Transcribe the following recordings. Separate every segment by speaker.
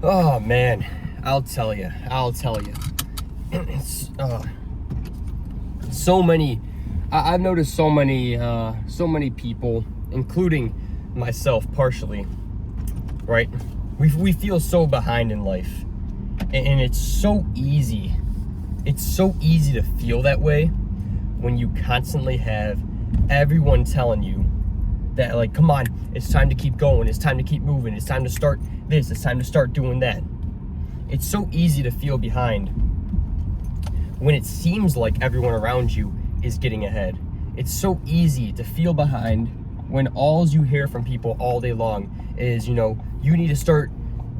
Speaker 1: Oh man, I'll tell you. It's so many. I've noticed so many people, including myself partially, right? We feel so behind in life, and it's so easy. It's so easy to feel that way when you constantly have everyone telling you that, like, come on, it's time to keep going, it's time to keep moving, it's time to start this, it's time to start doing that. It's so easy to feel behind when it seems like everyone around you is getting ahead. It's so easy to feel behind when all you hear from people all day long is, you need to start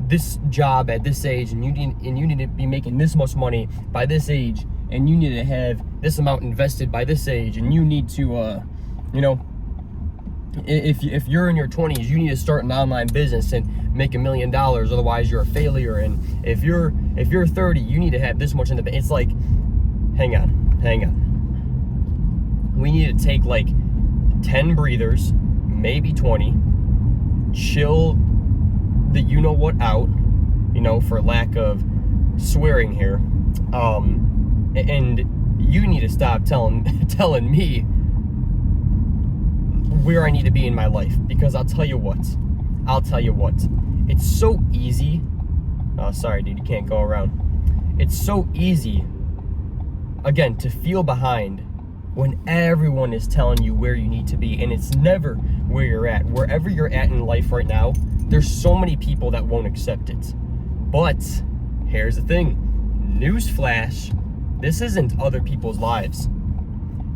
Speaker 1: this job at this age, and you need to be making this much money by this age, and you need to have this amount invested by this age, and you need to if you're in your 20s, you need to start an online business and make $1 million, otherwise you're a failure. And if you're 30, you need to have this much in the bank. It's like, hang on. We need to take like 10 breathers, maybe 20, chill the you-know-what out, for lack of swearing here. And you need to stop telling me where I need to be in my life, because I'll tell you what, it's so easy. Oh, sorry, dude, you can't go around. It's so easy, again, to feel behind when everyone is telling you where you need to be, and it's never where you're at. Wherever you're at in life right now, there's so many people that won't accept it. But here's the thing, newsflash, this isn't other people's lives.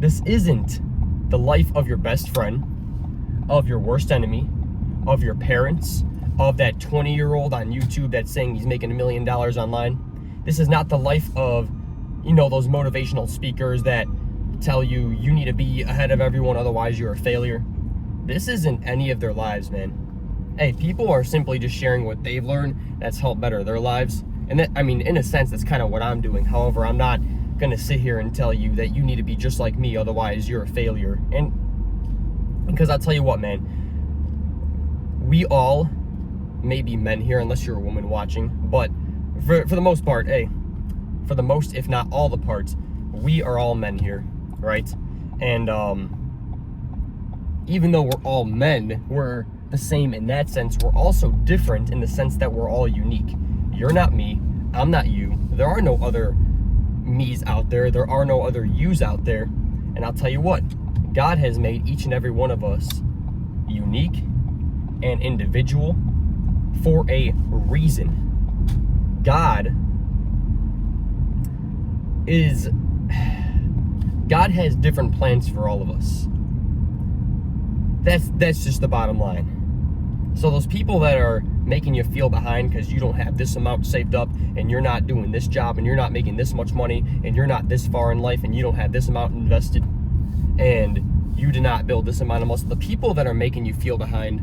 Speaker 1: This isn't the life of your best friend, of your worst enemy, of your parents, of that 20-year-old on YouTube that's saying he's making $1 million online. This is not the life of, those motivational speakers that tell you need to be ahead of everyone, otherwise you're a failure. This isn't any of their lives, man. Hey, people are simply just sharing what they've learned that's helped better their lives. And that, in a sense, that's kind of what I'm doing. However, I'm not gonna sit here and tell you that you need to be just like me, otherwise you're a failure. And because I'll tell you what, man, we all may be men here, unless you're a woman watching, but for the most part, for the most, if not all the parts, we are all men here, right? And even though we're all men, we're the same in that sense. We're also different in the sense that we're all unique. You're not me, I'm not you. There are no other me's out there. There are no other yous out there. And I'll tell you what, God has made each and every one of us unique and individual for a reason. God has different plans for all of us. That's just the bottom line. So those people that are making you feel behind because you don't have this amount saved up, and you're not doing this job, and you're not making this much money, and you're not this far in life, and you don't have this amount invested, and you did not build this amount of muscle. The people that are making you feel behind,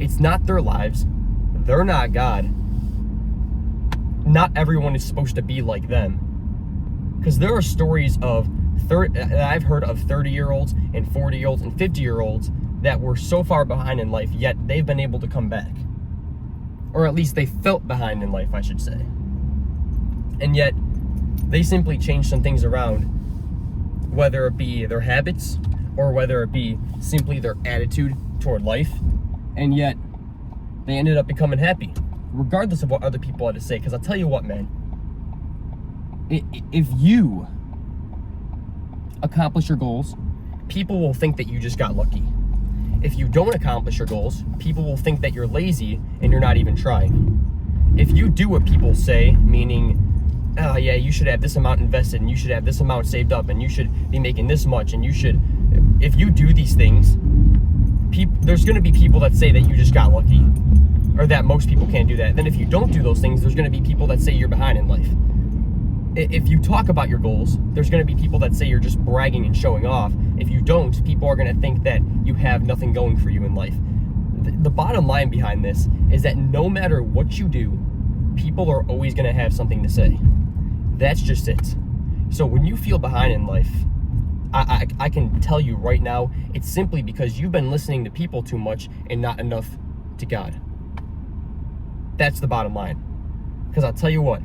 Speaker 1: it's not their lives. They're not God. Not everyone is supposed to be like them. Because there are stories of I've heard of 30-year-olds and 40-year-olds and 50-year-olds that were so far behind in life, yet they've been able to come back. Or at least they felt behind in life, I should say. And yet, they simply changed some things around, whether it be their habits or whether it be simply their attitude toward life, and yet they ended up becoming happy, regardless of what other people had to say. Because I'll tell you what, man, if you accomplish your goals, people will think that you just got lucky. If you don't accomplish your goals, people will think that you're lazy and you're not even trying. If you do what people say, meaning, oh yeah, you should have this amount invested, and you should have this amount saved up, and you should be making this much, and if you do these things, there's going to be people that say that you just got lucky, or that most people can't do that. Then if you don't do those things, there's going to be people that say you're behind in life. If you talk about your goals, there's going to be people that say you're just bragging and showing off. If you don't, people are going to think that you have nothing going for you in life. The bottom line behind this is that no matter what you do, people are always going to have something to say. That's just it. So when you feel behind in life, I can tell you right now, it's simply because you've been listening to people too much and not enough to God. That's the bottom line. Because I'll tell you what,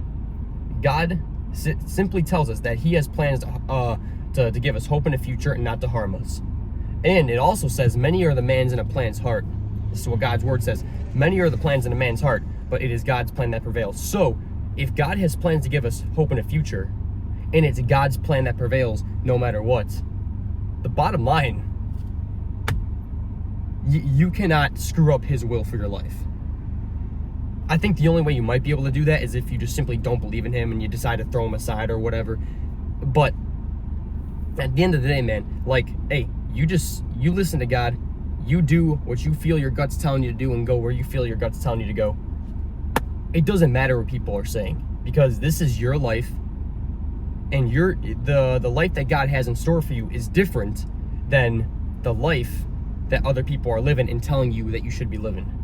Speaker 1: God simply tells us that he has plans to give us hope in the future and not to harm us. And it also says, many are the plans in a man's heart. This is what God's word says. Many are the plans in a man's heart, but it is God's plan that prevails. So if God has plans to give us hope in the future, and it's God's plan that prevails no matter what, the bottom line, you cannot screw up his will for your life. I think the only way you might be able to do that is if you just simply don't believe in him and you decide to throw him aside or whatever. But at the end of the day, man, like, hey, you listen to God, you do what you feel your gut's telling you to do and go where you feel your gut's telling you to go. It doesn't matter what people are saying, because this is your life, and the life that God has in store for you is different than the life that other people are living and telling you that you should be living.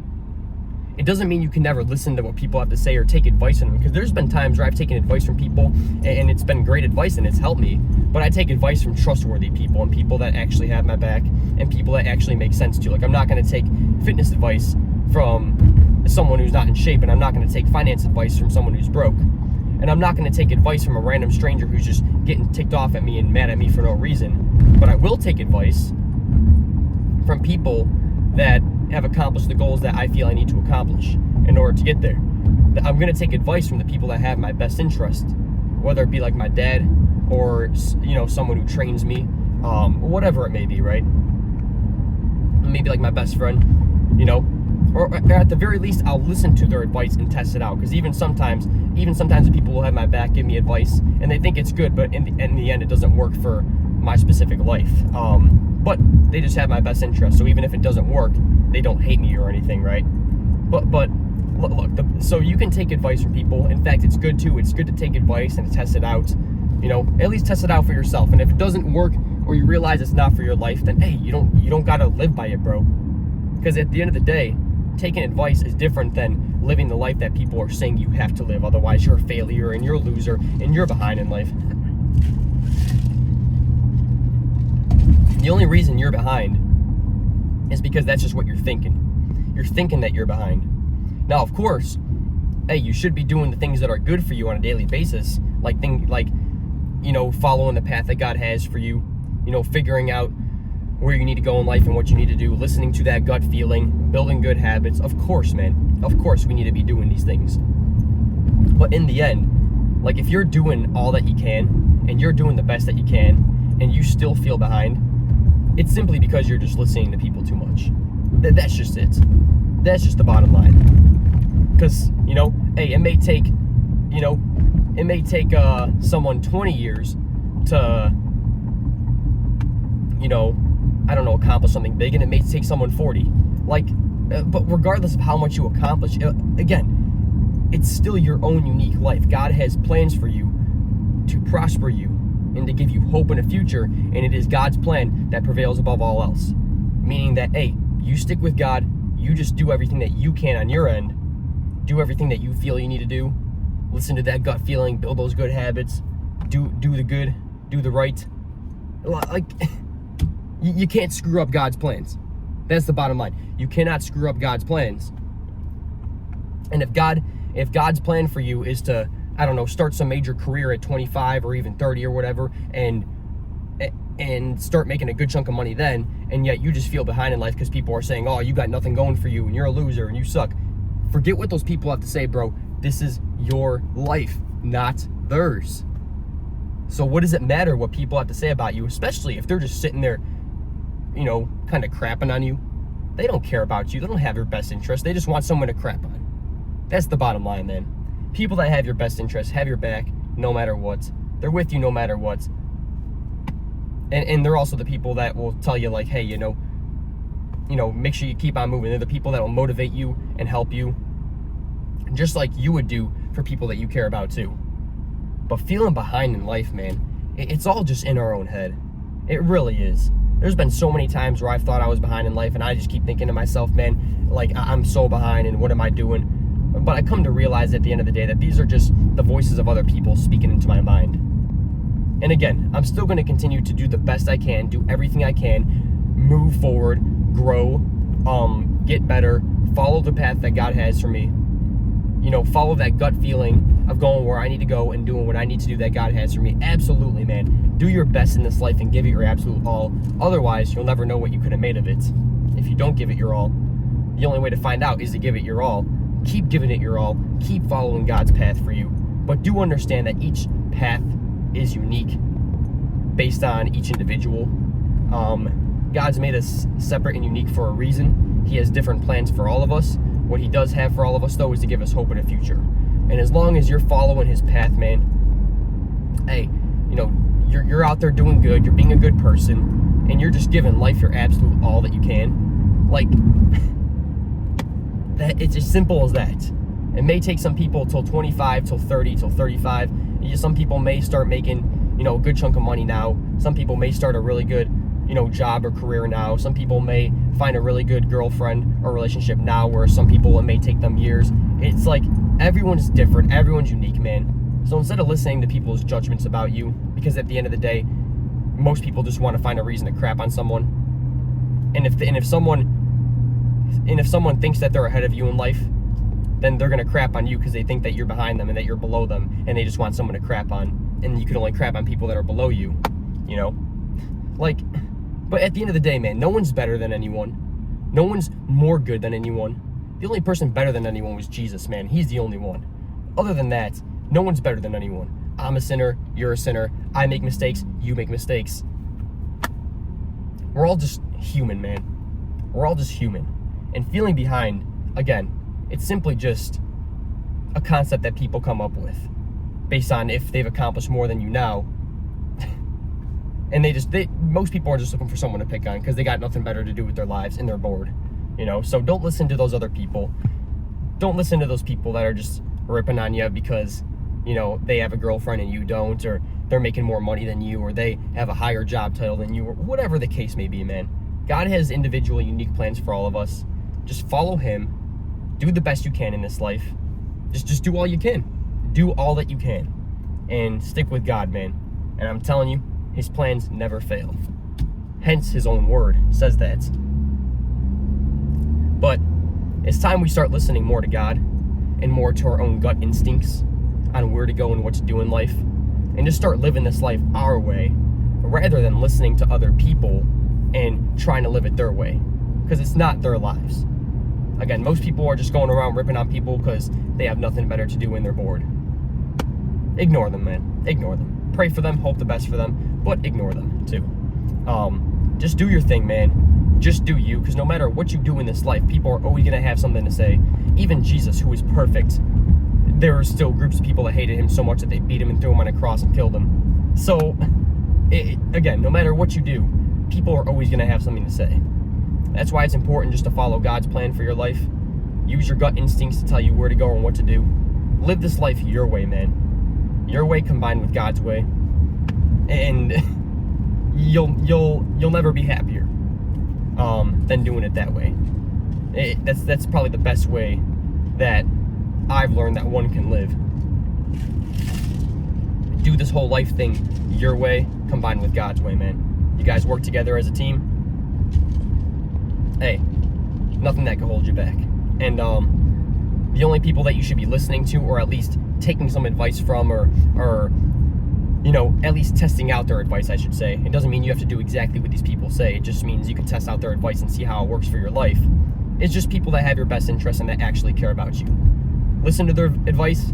Speaker 1: It doesn't mean you can never listen to what people have to say or take advice from them, because there's been times where I've taken advice from people and it's been great advice and it's helped me, but I take advice from trustworthy people and people that actually have my back and people that actually make sense to. Like, I'm not going to take fitness advice from someone who's not in shape, and I'm not going to take finance advice from someone who's broke, and I'm not going to take advice from a random stranger who's just getting ticked off at me and mad at me for no reason. But I will take advice from people that have accomplished the goals that I feel I need to accomplish in order to get there. I'm going to take advice from the people that have my best interest, whether it be like my dad or, you know, someone who trains me, whatever it may be, right? Maybe like my best friend, you know, or at the very least, I'll listen to their advice and test it out. Because even sometimes the people will have my back, give me advice, and they think it's good, but in the end, it doesn't work for my specific life. But they just have my best interest. So even if it doesn't work, they don't hate me or anything, right? But look, so you can take advice from people. In fact, it's good too. It's good to take advice and to test it out. You know, at least test it out for yourself. And if it doesn't work, or you realize it's not for your life, then hey, you don't gotta live by it, bro. Because at the end of the day, taking advice is different than living the life that people are saying you have to live. Otherwise, you're a failure and you're a loser and you're behind in life. The only reason you're behind is because that's just what you're thinking. You're thinking that you're behind. Now, of course, hey, you should be doing the things that are good for you on a daily basis, like you know, following the path that God has for you, you know, figuring out where you need to go in life and what you need to do, listening to that gut feeling, building good habits. Of course, man. Of course we need to be doing these things. But in the end, like, if you're doing all that you can and you're doing the best that you can and you still feel behind, it's simply because you're just listening to people too much. That's just it. That's just the bottom line. Because, you know, hey, it may take someone 20 years to, you know, I don't know, accomplish something big, and it may take someone 40. Like, but regardless of how much you accomplish, again, it's still your own unique life. God has plans for you to prosper you and to give you hope in the future, and it is God's plan that prevails above all else. Meaning that, hey, you stick with God, you just do everything that you can on your end, do everything that you feel you need to do, listen to that gut feeling, build those good habits, do the good, do the right. Like, you can't screw up God's plans. That's the bottom line. You cannot screw up God's plans. And if God's plan for you is to, I don't know, start some major career at 25 or even 30 or whatever, and start making a good chunk of money then, and yet you just feel behind in life because people are saying, oh, you got nothing going for you and you're a loser and you suck. Forget what those people have to say, bro. This is your life, not theirs. So what does it matter what people have to say about you, especially if they're just sitting there, you know, kind of crapping on you? They don't care about you. They don't have your best interest. They just want someone to crap on. That's the bottom line, man. People that have your best interest have your back no matter what. They're with you no matter what. And they're also the people that will tell you, like, hey, you know, make sure you keep on moving. They're the people that will motivate you and help you, just like you would do for people that you care about too. But feeling behind in life, man, it's all just in our own head. It really is. There's been so many times where I've thought I was behind in life, and I just keep thinking to myself, man, like, I'm so behind and what am I doing? But I come to realize at the end of the day that these are just the voices of other people speaking into my mind. And again, I'm still going to continue to do the best I can, do everything I can, move forward, grow, get better, follow the path that God has for me. follow that gut feeling of going where I need to go and doing what I need to do that God has for me. Absolutely, man. Do your best in this life and give it your absolute all. Otherwise, you'll never know what you could have made of it. If you don't give it your all, the only way to find out is to give it your all. Keep giving it your all. Keep following God's path for you. But do understand that each path is unique based on each individual. God's made us separate and unique for a reason. He has different plans for all of us. What he does have for all of us, though, is to give us hope in the future. And as long as you're following his path, man, hey, you're out there doing good, you're being a good person, and you're just giving life your absolute all that you can. Like, that, it's as simple as that. It may take some people till 25, till 30, till 35. Some people may start making, a good chunk of money now. Some people may start a really good, job or career now. Some people may find a really good girlfriend or relationship now, where some people, it may take them years. It's like, everyone's different. Everyone's unique, man. So instead of listening to people's judgments about you, because at the end of the day, most people just want to find a reason to crap on someone. And if someone thinks that they're ahead of you in life, then they're going to crap on you because they think that you're behind them and that you're below them, and they just want someone to crap on. And you can only crap on people that are below you, But at the end of the day, man, no one's better than anyone. No one's more good than anyone. The only person better than anyone was Jesus, man. He's the only one. Other than that, no one's better than anyone. I'm a sinner, you're a sinner. I make mistakes, you make mistakes. We're all just human, man. We're all just human. And feeling behind, again, it's simply just a concept that people come up with based on if they've accomplished more than you now. And most people are just looking for someone to pick on because they got nothing better to do with their lives and they're bored, So don't listen to those other people. Don't listen to those people that are just ripping on you because, they have a girlfriend and you don't, or they're making more money than you, or they have a higher job title than you, or whatever the case may be, man. God has individual, unique plans for all of us. Just follow him. Do the best you can in this life. Just do all you can. Do all that you can. And stick with God, man. And I'm telling you, his plans never fail. Hence, his own word says that. But it's time we start listening more to God and more to our own gut instincts on where to go and what to do in life. And just start living this life our way rather than listening to other people and trying to live it their way. Because it's not their lives. Again, most people are just going around ripping on people because they have nothing better to do when they're bored. Ignore them, man. Ignore them. Pray for them, hope the best for them, but ignore them too. Just do your thing, man. Just do you, because no matter what you do in this life, people are always going to have something to say. Even Jesus, who is perfect, there are still groups of people that hated him so much that they beat him and threw him on a cross and killed him. So, again, no matter what you do, people are always going to have something to say. That's why it's important just to follow God's plan for your life. Use your gut instincts to tell you where to go and what to do. Live this life your way, man. Your way combined with God's way, and you'll never be happier than doing it that way. That's probably the best way that I've learned that one can live. Do this whole life thing your way combined with God's way, man. You guys work together as a team. Hey, nothing that can hold you back. And the only people that you should be listening to, or at least taking some advice from, or at least testing out their advice, I should say. It doesn't mean you have to do exactly what these people say. It just means you can test out their advice and see how it works for your life. It's just people that have your best interest and that actually care about you. Listen to their advice,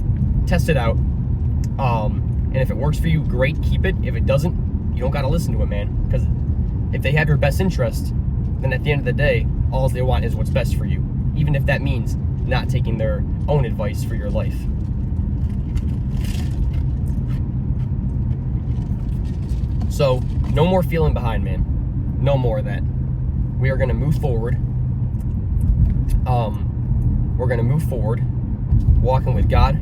Speaker 1: test it out, and if it works for you, great, keep it. If it doesn't, you don't got to listen to it, man, because if they have your best interest, then at the end of the day, all they want is what's best for you, even if that means not taking their own advice for your life. So, no more feeling behind, man. No more of that. We are going to move forward. We're going to move forward, walking with God,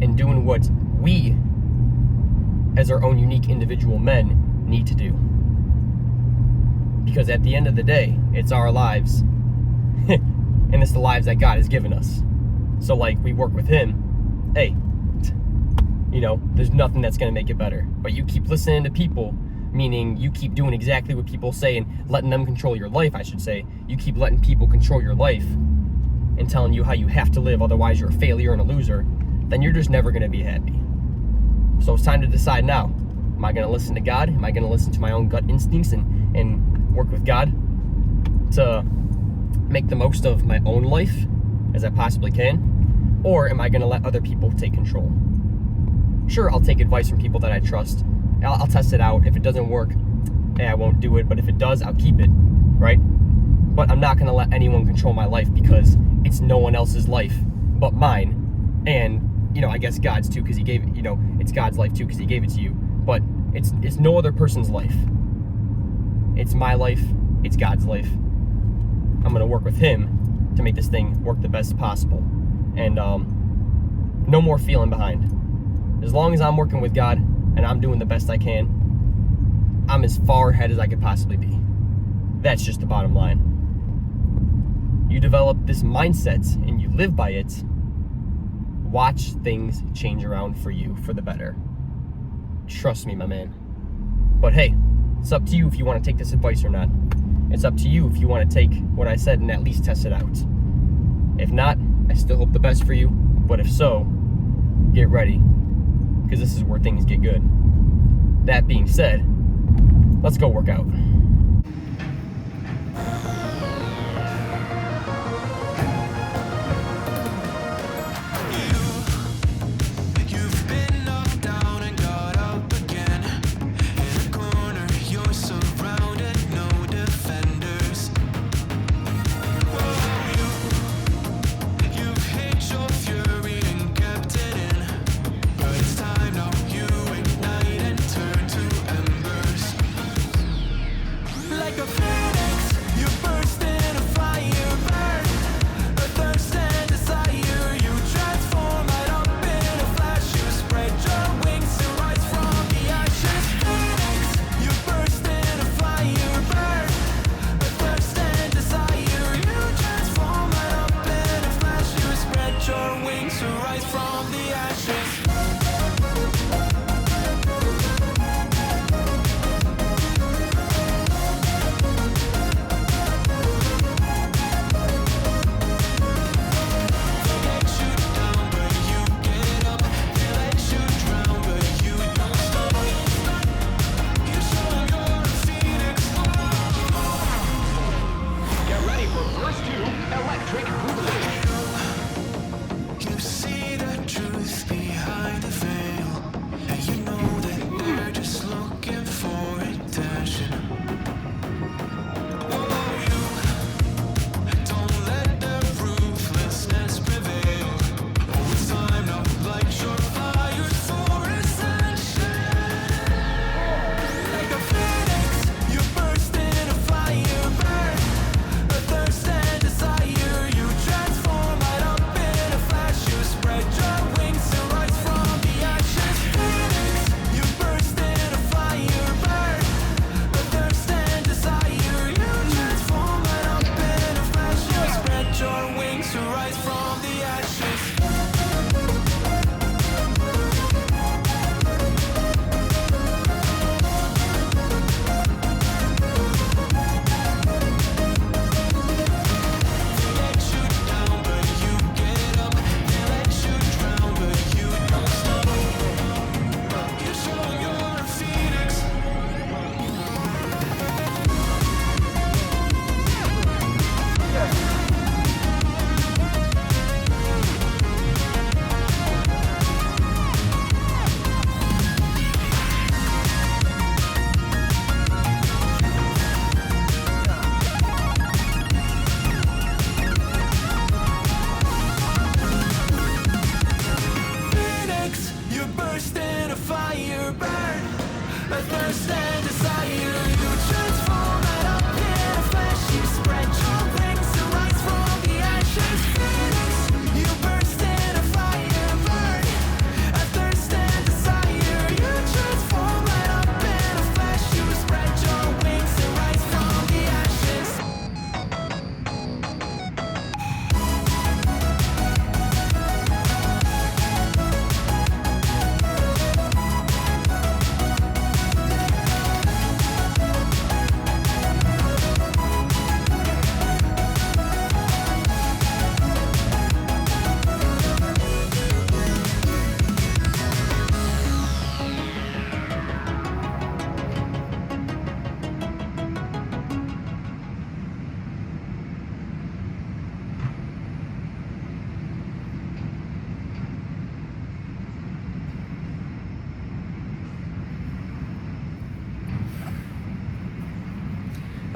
Speaker 1: and doing what we, as our own unique individual men, need to do. Because at the end of the day, it's our lives. And it's the lives that God has given us. So, we work with him. Hey, there's nothing that's going to make it better. But you keep listening to people, meaning you keep doing exactly what people say and letting them control your life, I should say. You keep letting people control your life. and telling you how you have to live, otherwise you're a failure and a loser, then you're just never going to be happy. So it's time to decide now. Am I going to listen to God? Am I going to listen to my own gut instincts and work with God to make the most of my own life as I possibly can? Or am I going to let other people take control? Sure, I'll take advice from people that I trust. I'll test it out. If it doesn't work, I won't do it. But if it does, I'll keep it, right? But I'm not going to let anyone control my life, because it's no one else's life but mine. And, I guess God's too, because he gave it, it's God's life too, because he gave it to you. But it's no other person's life. It's my life. It's God's life. I'm going to work with him to make this thing work the best possible. And no more feeling behind. As long as I'm working with God and I'm doing the best I can, I'm as far ahead as I could possibly be. That's just the bottom line. You develop this mindset and you live by it, watch things change around for you for the better. Trust me, my man. But hey, it's up to you if you want to take this advice or not. It's up to you if you want to take what I said and at least test it out. If not, I still hope the best for you. But if so, get ready, because this is where things get good. That being said, let's go work out.
Speaker 2: You see the truth behind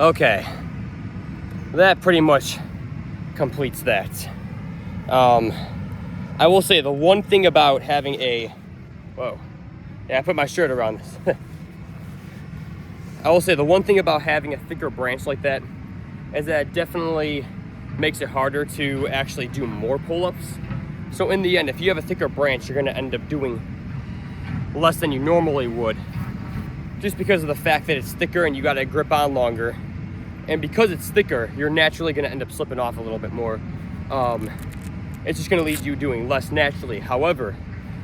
Speaker 1: Okay, that pretty much completes that. I will say the one thing about having whoa, yeah, I put my shirt around this. I will say the one thing about having a thicker branch like that is that it definitely makes it harder to actually do more pull-ups. So in the end, if you have a thicker branch, you're gonna end up doing less than you normally would, just because of the fact that it's thicker and you gotta grip on longer. And because it's thicker, you're naturally gonna end up slipping off a little bit more. It's just gonna lead you doing less naturally. However,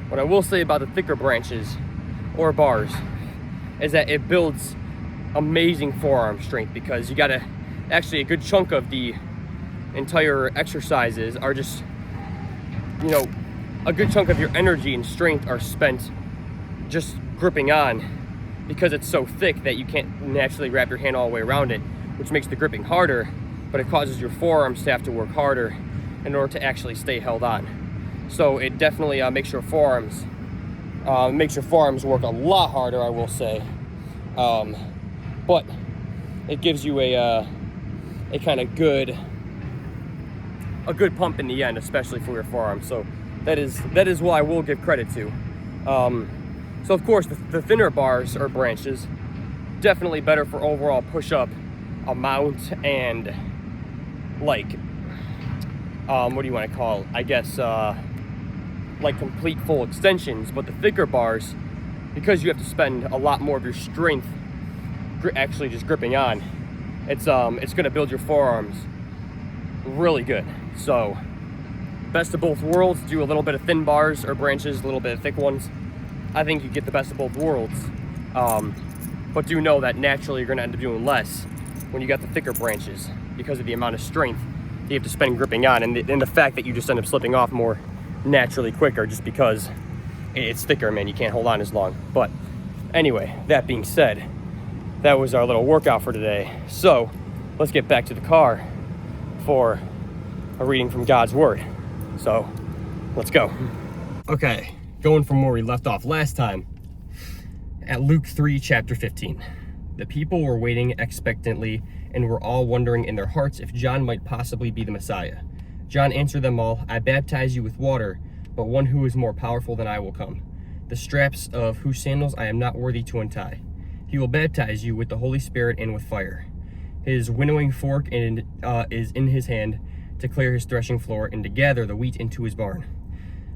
Speaker 1: what I will say about the thicker branches or bars is that it builds amazing forearm strength, because you gotta, actually a good chunk of the entire exercises are just, you know, a good chunk of your energy and strength are spent just gripping on, because it's so thick that you can't naturally wrap your hand all the way around it, which makes the gripping harder, but it causes your forearms to have to work harder in order to actually stay held on. So it definitely makes your forearms work a lot harder, I will say. But it gives you a kind of good pump in the end, especially for your forearms. So that is what I will give credit to. So of course the thinner bars or branches, definitely better for overall push-up amount and like what do you want to call it? I guess like complete full extensions. But the thicker bars, because you have to spend a lot more of your strength actually just gripping on, it's going to build your forearms really good. So best of both worlds. Do a little bit of thin bars or branches, a little bit of thick ones. I think you get the best of both worlds. But do know that naturally you're going to end up doing less when you got the thicker branches, because of the amount of strength you have to spend gripping on, and the fact that you just end up slipping off more naturally quicker just because it's thicker, man. You can't hold on as long. But anyway, that being said, that was our little workout for today. So let's get back to the car for a reading from God's Word. So let's go. Okay, going from where we left off last time, at Luke 3, chapter 15. The people were waiting expectantly and were all wondering in their hearts if John might possibly be the Messiah. John answered them all, I baptize you with water, but one who is more powerful than I will come, the straps of whose sandals I am not worthy to untie. He will baptize you with the Holy Spirit and with fire. His winnowing fork is in his hand to clear his threshing floor and to gather the wheat into his barn.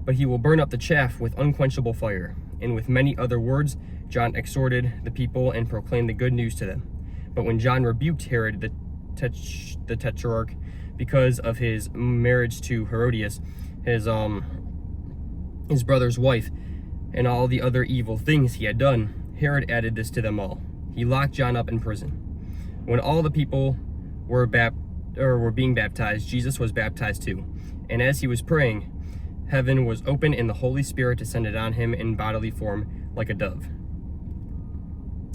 Speaker 1: But he will burn up the chaff with unquenchable fire. And with many other words, John exhorted the people and proclaimed the good news to them. But when John rebuked Herod the Tetrarch because of his marriage to Herodias, his brother's wife, and all the other evil things he had done, Herod added this to them all. He locked John up in prison. When all the people were being baptized, Jesus was baptized too. And as he was praying, heaven was open and the Holy Spirit descended on him in bodily form like a dove.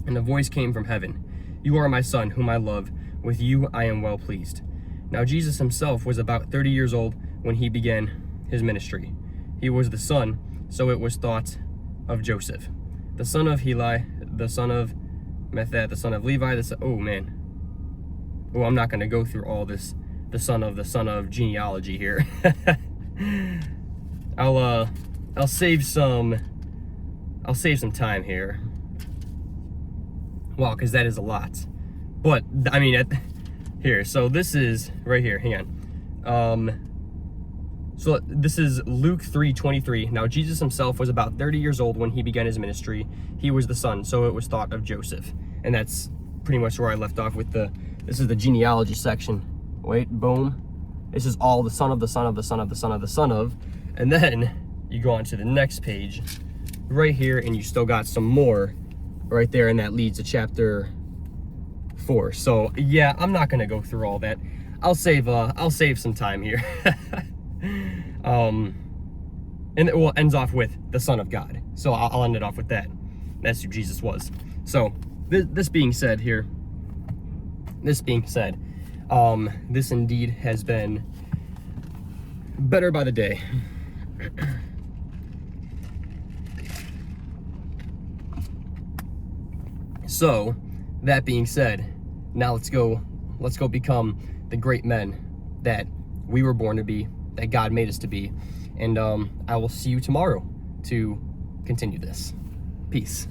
Speaker 1: And a voice came from heaven, You are my son, whom I love. With you I am well pleased. Now Jesus himself was about 30 years old when he began his ministry. He was the son, so it was thought, of Joseph, the son of Heli, the son of Methat, the son of Levi, I'm not going to go through all this, the son of genealogy here. I'll save some time here. Wow, because that is a lot. But I mean, here. So this is right here. Hang on. So this is Luke 3:23. Now Jesus himself was about 30 years old when he began his ministry. He was the son, so it was thought of Joseph. And that's pretty much where I left off with this is the genealogy section. Wait, boom. This is all the son of the son of the son of the son of the son of. And then you go on to the next page right here, and you still got some more right there, and that leads to chapter 4. So yeah, I'm not gonna go through all that. I'll save some time here. And it ends off with the Son of God. So I'll end it off with that. That's who Jesus was. So this being said, this indeed has been better by the day. So that being said, Now let's go become the great men that we were born to be, that God made us to be. And I will see you tomorrow to continue this. Peace.